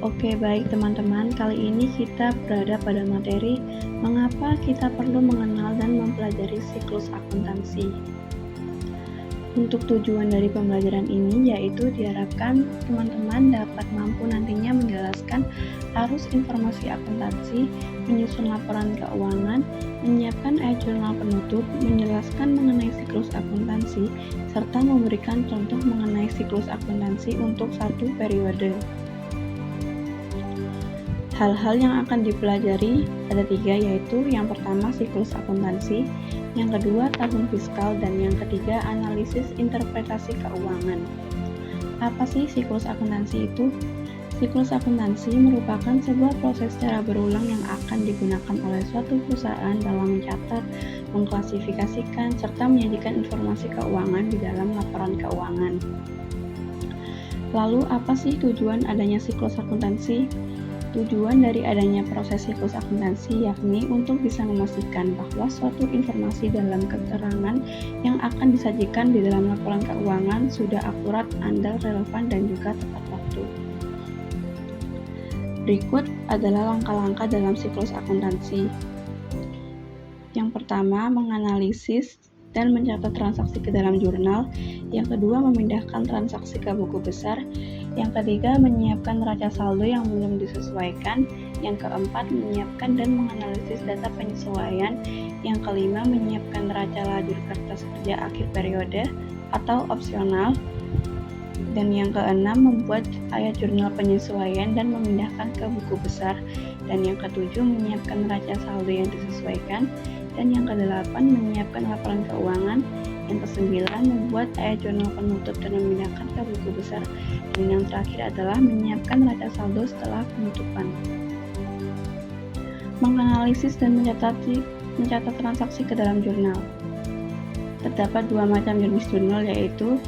Oke, baik teman-teman. Kali ini kita berada pada materi mengapa kita perlu mengenal dan mempelajari siklus akuntansi. Untuk tujuan dari pembelajaran ini yaitu diharapkan teman-teman dapat mampu nantinya menjelaskan arus informasi akuntansi, menyusun laporan keuangan, menyiapkan jurnal penutup, menjelaskan mengenai siklus akuntansi, serta memberikan contoh mengenai siklus akuntansi untuk satu periode. Hal-hal yang akan dipelajari ada 3, yaitu yang pertama siklus akuntansi, yang kedua tahun fiskal, dan yang ketiga analisis interpretasi keuangan. Apa sih siklus akuntansi itu? Siklus akuntansi merupakan sebuah proses secara berulang yang akan digunakan oleh suatu perusahaan dalam mencatat, mengklasifikasikan, serta menyajikan informasi keuangan di dalam laporan keuangan. Lalu apa sih tujuan adanya siklus akuntansi? Tujuan dari adanya proses siklus akuntansi yakni untuk bisa memastikan bahwa suatu informasi dalam keterangan yang akan disajikan di dalam laporan keuangan sudah akurat, andal, relevan, dan juga tepat waktu. Berikut adalah langkah-langkah dalam siklus akuntansi. Yang pertama, menganalisis dan mencatat transaksi ke dalam jurnal. Yang kedua, memindahkan transaksi ke buku besar. Yang ketiga, menyiapkan neraca saldo yang belum disesuaikan. Yang keempat, menyiapkan dan menganalisis data penyesuaian. Yang kelima, menyiapkan neraca lajur kertas kerja akhir periode atau opsional. Dan yang keenam, membuat jurnal penyesuaian dan memindahkan ke buku besar. Dan yang ketujuh, menyiapkan neraca saldo yang disesuaikan. Dan yang kedelapan, menyiapkan laporan keuangan. Yang kesembilan, membuat jurnal penutup dan memindahkan ke buku besar. Dan yang terakhir adalah menyiapkan neraca saldo setelah penutupan. Menganalisis dan mencatat transaksi ke dalam jurnal. Terdapat 2 macam jenis jurnal, yaitu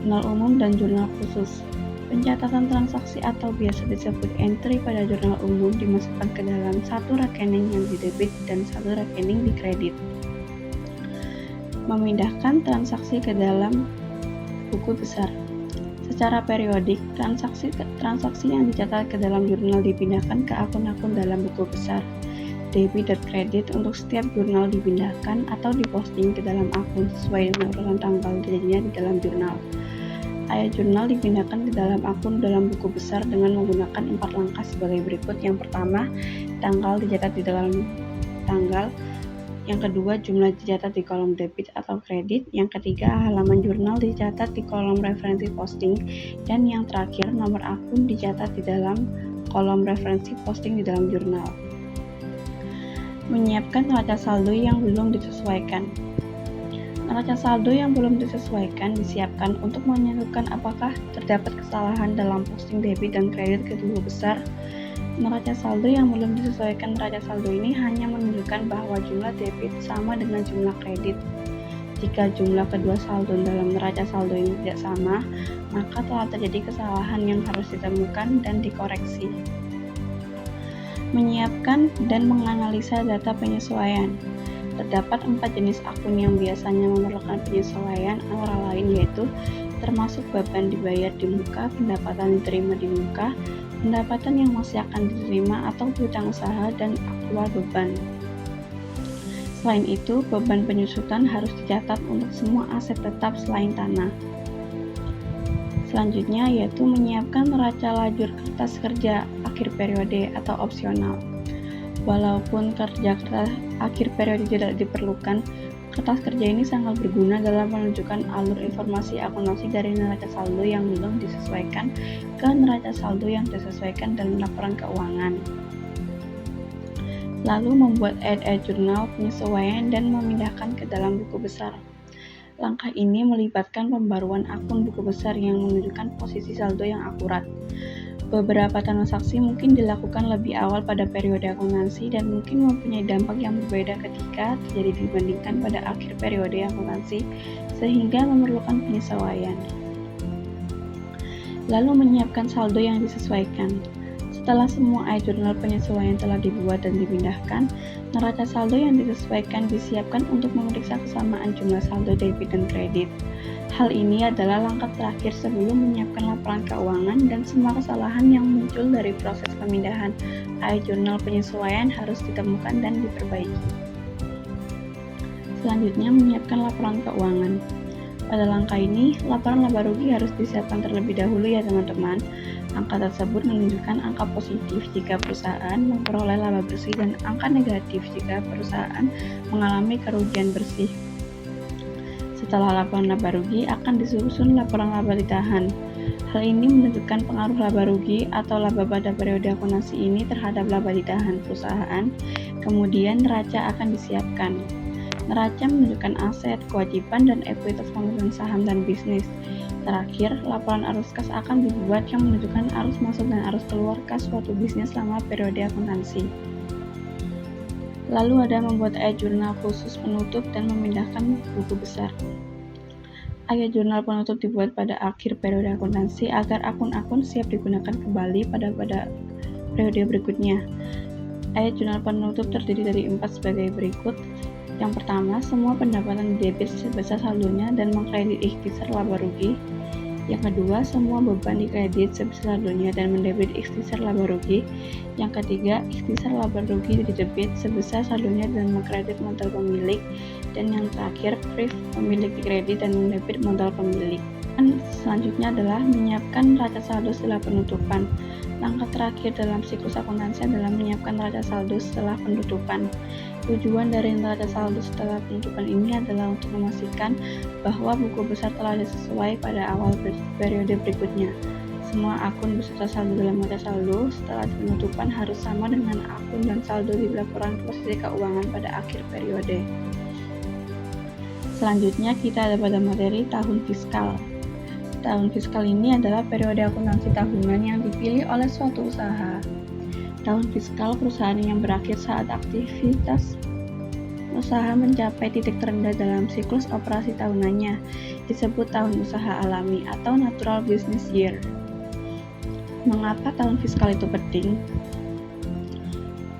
jurnal umum dan jurnal khusus. Pencatatan transaksi atau biasa disebut entry pada jurnal umum dimasukkan ke dalam satu rekening yang didebit dan satu rekening dikredit. Memindahkan transaksi ke dalam buku besar. Secara periodik, transaksi yang dicatat ke dalam jurnal dipindahkan ke akun-akun dalam buku besar. Debit dan kredit untuk setiap jurnal dipindahkan atau diposting ke dalam akun sesuai dengan urutan tanggal jadinya di dalam jurnal. Jurnal dipindahkan ke dalam akun dalam buku besar dengan menggunakan 4 langkah sebagai berikut. Yang pertama, tanggal dicatat di dalam tanggal. Yang kedua, jumlah dicatat di kolom debit atau kredit. Yang ketiga, halaman jurnal dicatat di kolom referensi posting. Dan yang terakhir, nomor akun dicatat di dalam kolom referensi posting di dalam jurnal. Menyiapkan neraca saldo yang belum disesuaikan. Neraca saldo yang belum disesuaikan disiapkan untuk menentukan apakah terdapat kesalahan dalam posting debit dan kredit ke buku besar. Neraca saldo yang belum disesuaikan neraca saldo ini hanya menunjukkan bahwa jumlah debit sama dengan jumlah kredit. Jika jumlah kedua saldo dalam neraca saldo ini tidak sama, maka telah terjadi kesalahan yang harus ditemukan dan dikoreksi. Menyiapkan dan menganalisa data penyesuaian. Terdapat 4 jenis akun yang biasanya memerlukan penyesuaian, antara lain yaitu termasuk beban dibayar di muka, pendapatan diterima di muka, pendapatan yang masih akan diterima atau piutang usaha, dan aktual beban. Selain itu, beban penyusutan harus dicatat untuk semua aset tetap selain tanah. Selanjutnya yaitu menyiapkan neraca lajur kertas kerja akhir periode atau opsional. Walaupun kertas akhir periode tidak diperlukan, kertas kerja ini sangat berguna dalam menunjukkan alur informasi akuntansi dari neraca saldo yang belum disesuaikan ke neraca saldo yang disesuaikan dalam laporan keuangan. Lalu membuat jurnal penyesuaian dan memindahkan ke dalam buku besar. Langkah ini melibatkan pembaruan akun buku besar yang menunjukkan posisi saldo yang akurat. Beberapa transaksi mungkin dilakukan lebih awal pada periode akuntansi dan mungkin mempunyai dampak yang berbeda ketika terjadi dibandingkan pada akhir periode akuntansi, sehingga memerlukan penyesuaian. Lalu menyiapkan saldo yang disesuaikan. Setelah semua jurnal penyesuaian telah dibuat dan dipindahkan, neraca saldo yang disesuaikan disiapkan untuk memeriksa kesamaan jumlah saldo debit dan kredit. Hal ini adalah langkah terakhir sebelum menyiapkan laporan keuangan, dan semua kesalahan yang muncul dari proses pemindahan iJournal penyesuaian harus ditemukan dan diperbaiki. Selanjutnya, menyiapkan laporan keuangan. Pada langkah ini, laporan laba rugi harus disiapkan terlebih dahulu ya teman-teman. Angka tersebut menunjukkan angka positif jika perusahaan memperoleh laba bersih dan angka negatif jika perusahaan mengalami kerugian bersih. Setelah laporan laba rugi akan disusun laporan laba ditahan. Hal ini menentukan pengaruh laba rugi atau laba pada periode akuntansi ini terhadap laba ditahan perusahaan. Kemudian neraca akan disiapkan. Neraca menunjukkan aset, kewajiban, dan ekuitas pemegang saham dan bisnis. Terakhir, laporan arus kas akan dibuat yang menunjukkan arus masuk dan arus keluar kas suatu bisnis selama periode akuntansi. Lalu ada membuat iJournal khusus penutup dan memindahkan buku besar. iJournal penutup dibuat pada akhir periode akuntansi agar akun-akun siap digunakan kembali pada periode berikutnya. iJournal penutup terdiri dari 4 sebagai berikut. Yang pertama, semua pendapatan didebit sebesar saldonya dan mengkredit ikhtisar laba rugi. Yang kedua, semua beban dikredit sebesar saldonya dan mendebit ikhtisar laba rugi. Yang ketiga, ikhtisar laba rugi didebit sebesar saldonya dan mengkredit modal pemilik. Dan yang terakhir, priv pemilik dikredit dan mendebit modal pemilik. Dan selanjutnya adalah menyiapkan neraca saldo setelah penutupan. Langkah terakhir dalam siklus akuntansi adalah menyiapkan neraca saldo setelah penutupan. Tujuan dari neraca saldo setelah penutupan ini adalah untuk memastikan bahwa buku besar telah sesuai pada awal periode berikutnya. Semua akun beserta saldo dalam neraca saldo setelah penutupan harus sama dengan akun dan saldo di laporan posisi keuangan pada akhir periode. Selanjutnya kita ada pada materi tahun fiskal. Tahun fiskal ini adalah periode akuntansi tahunan yang dipilih oleh suatu usaha. Tahun fiskal perusahaan yang berakhir saat aktivitas usaha mencapai titik terendah dalam siklus operasi tahunannya, disebut tahun usaha alami atau natural business year. Mengapa tahun fiskal itu penting?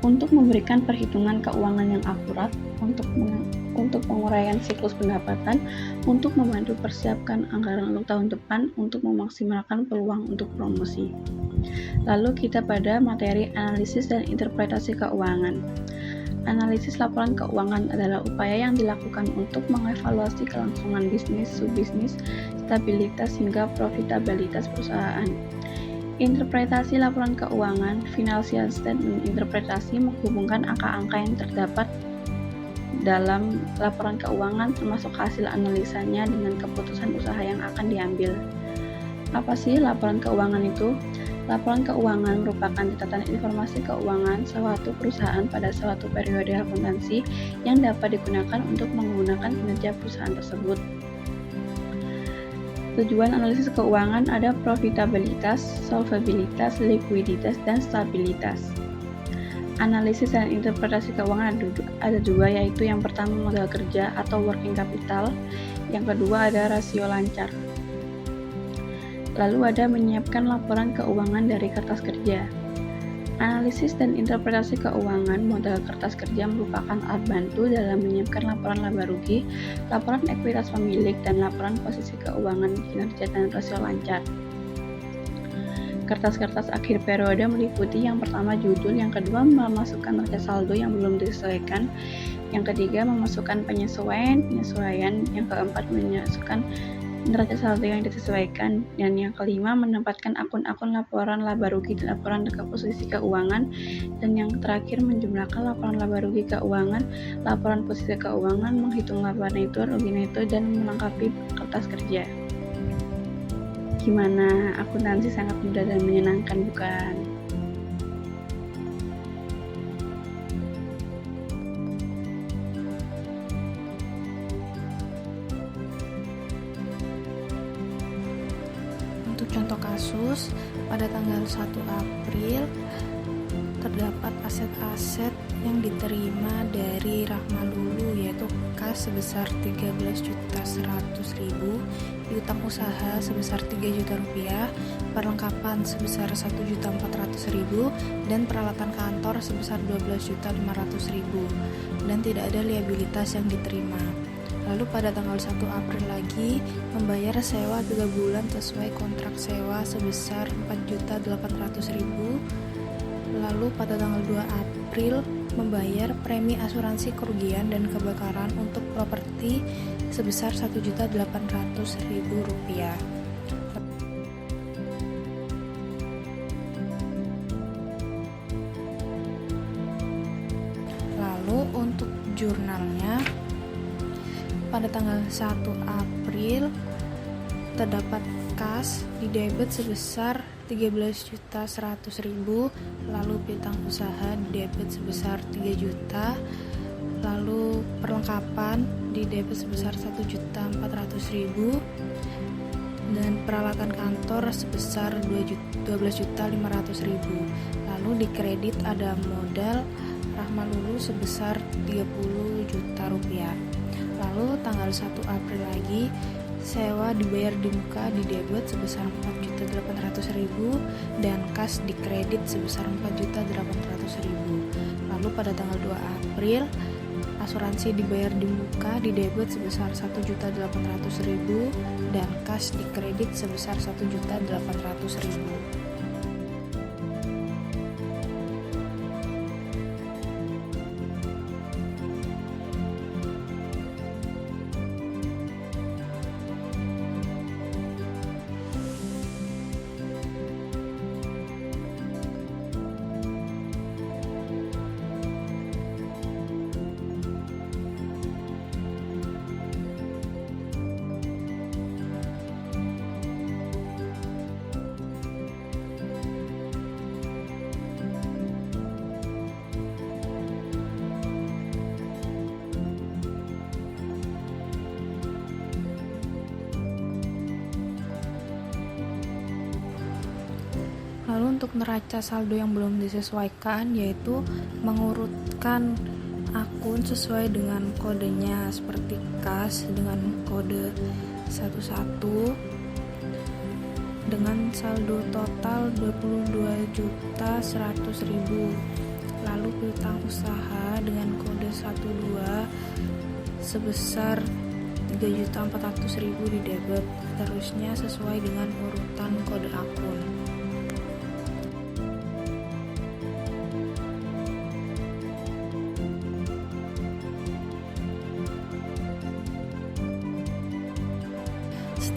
Untuk memberikan perhitungan keuangan yang akurat, untuk penguraian siklus pendapatan, untuk membantu persiapkan anggaran untuk tahun depan, untuk memaksimalkan peluang untuk promosi. Lalu kita pada materi analisis dan interpretasi keuangan. Analisis laporan keuangan adalah upaya yang dilakukan untuk mengevaluasi kelangsungan bisnis, subbisnis, stabilitas hingga profitabilitas perusahaan. Interpretasi laporan keuangan, financial statement interpretasi menghubungkan angka-angka yang terdapat dalam laporan keuangan termasuk hasil analisanya dengan keputusan usaha yang akan diambil. Apa sih laporan keuangan itu? Laporan keuangan merupakan catatan informasi keuangan suatu perusahaan pada suatu periode akuntansi yang dapat digunakan untuk menggunakan kinerja perusahaan tersebut. Tujuan analisis keuangan ada profitabilitas, solvabilitas, likuiditas, dan stabilitas. Analisis dan interpretasi keuangan ada dua, yaitu yang pertama modal kerja atau working capital, yang kedua ada rasio lancar. Lalu ada menyiapkan laporan keuangan dari kertas kerja. Analisis dan interpretasi keuangan modal kertas kerja merupakan alat bantu dalam menyiapkan laporan laba rugi, laporan ekuitas pemilik, dan laporan posisi keuangan kinerja dan rasio lancar. Kertas-kertas akhir periode meliputi yang pertama judul, yang kedua memasukkan neraca saldo yang belum disesuaikan, yang ketiga memasukkan penyesuaian, yang keempat memasukkan neraca saldo yang disesuaikan, dan yang kelima menempatkan akun-akun laporan laba rugi dan laporan ke posisi keuangan, dan yang terakhir menjumlahkan laporan laba rugi keuangan, laporan posisi keuangan, menghitung laba neto, rugi neto, dan melengkapi kertas kerja. Gimana? Akuntansi sangat mudah dan menyenangkan, bukan? Untuk contoh kasus, pada tanggal 1 April terdapat aset-aset yang diterima dari Rahma Lulu, yaitu kas sebesar 13.100.000, piutang usaha sebesar 3 juta rupiah, perlengkapan sebesar 1.400.000, dan peralatan kantor sebesar 12.500.000, dan tidak ada liabilitas yang diterima. Lalu pada tanggal 1 April lagi membayar sewa 3 bulan sesuai kontrak sewa sebesar 4.800.000. Lalu pada tanggal 2 April membayar premi asuransi kerugian dan kebakaran untuk properti sebesar Rp1.800.000. Lalu untuk jurnalnya pada tanggal 1 April terdapat kas di debit sebesar 13.100.000, lalu piutang usaha di debit sebesar 3 juta, lalu perlengkapan di debit sebesar 1.400.000, dan peralatan kantor sebesar 12.500.000. Lalu di kredit ada modal Rahma Lulu sebesar 30 juta rupiah. Lalu tanggal 1 April lagi sewa dibayar di muka di debit sebesar 4.800.000 dan kas di kredit sebesar 4.800.000. Lalu pada tanggal 2 April asuransi dibayar di muka di debit sebesar 1.800.000 dan kas di kredit sebesar 1.800.000. Lalu untuk neraca saldo yang belum disesuaikan yaitu mengurutkan akun sesuai dengan kodenya, seperti kas dengan kode 11 dengan saldo total 22.100.000. Lalu piutang usaha dengan kode 12 sebesar 3.400.000 di debit, terusnya sesuai dengan urutan kode akun.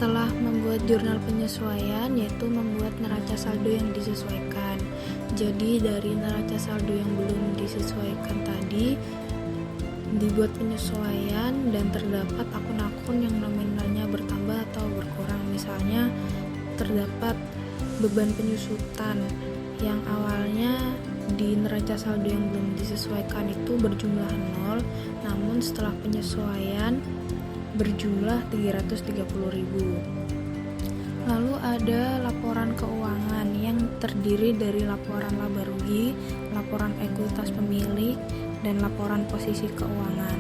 Setelah membuat jurnal penyesuaian, yaitu membuat neraca saldo yang disesuaikan. Jadi dari neraca saldo yang belum disesuaikan tadi dibuat penyesuaian dan terdapat akun-akun yang nominalnya bertambah atau berkurang. Misalnya terdapat beban penyusutan yang awalnya di neraca saldo yang belum disesuaikan itu berjumlah 0, namun setelah penyesuaian berjumlah 330.000. Lalu ada laporan keuangan yang terdiri dari laporan laba rugi, laporan ekuitas pemilik, dan laporan posisi keuangan.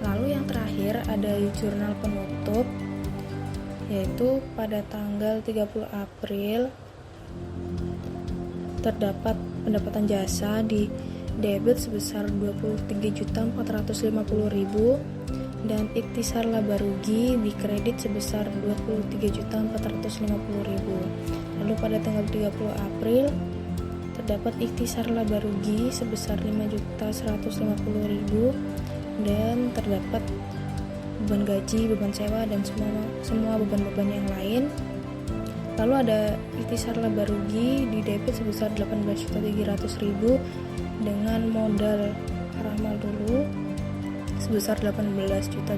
Lalu yang terakhir ada jurnal penutup, yaitu pada tanggal 30 April terdapat pendapatan jasa di debit sebesar 23.450.000 dan ikhtisar laba rugi di kredit sebesar 23.450.000. Lalu pada tanggal 30 April terdapat ikhtisar laba rugi sebesar 5.150.000 dan terdapat beban gaji, beban sewa, dan semua beban-beban yang lain. Lalu ada ikhtisar laba rugi di debit sebesar 18.300.000 dengan modal Rahma Lulu sebesar 18.300.000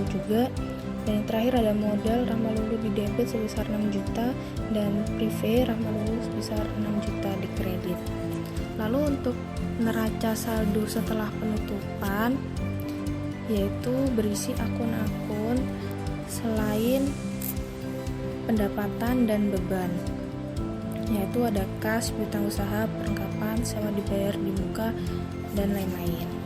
juga. Dan yang terakhir ada modal Rahma Lulu di debit sebesar 6 juta dan prive Rahma Lulu sebesar 6 juta di kredit. Lalu untuk neraca saldo setelah penutupan yaitu berisi akun-akun selain pendapatan dan beban, yaitu ada kas, piutang usaha, perlengkapan, sewa dibayar di muka, dan lain-lain.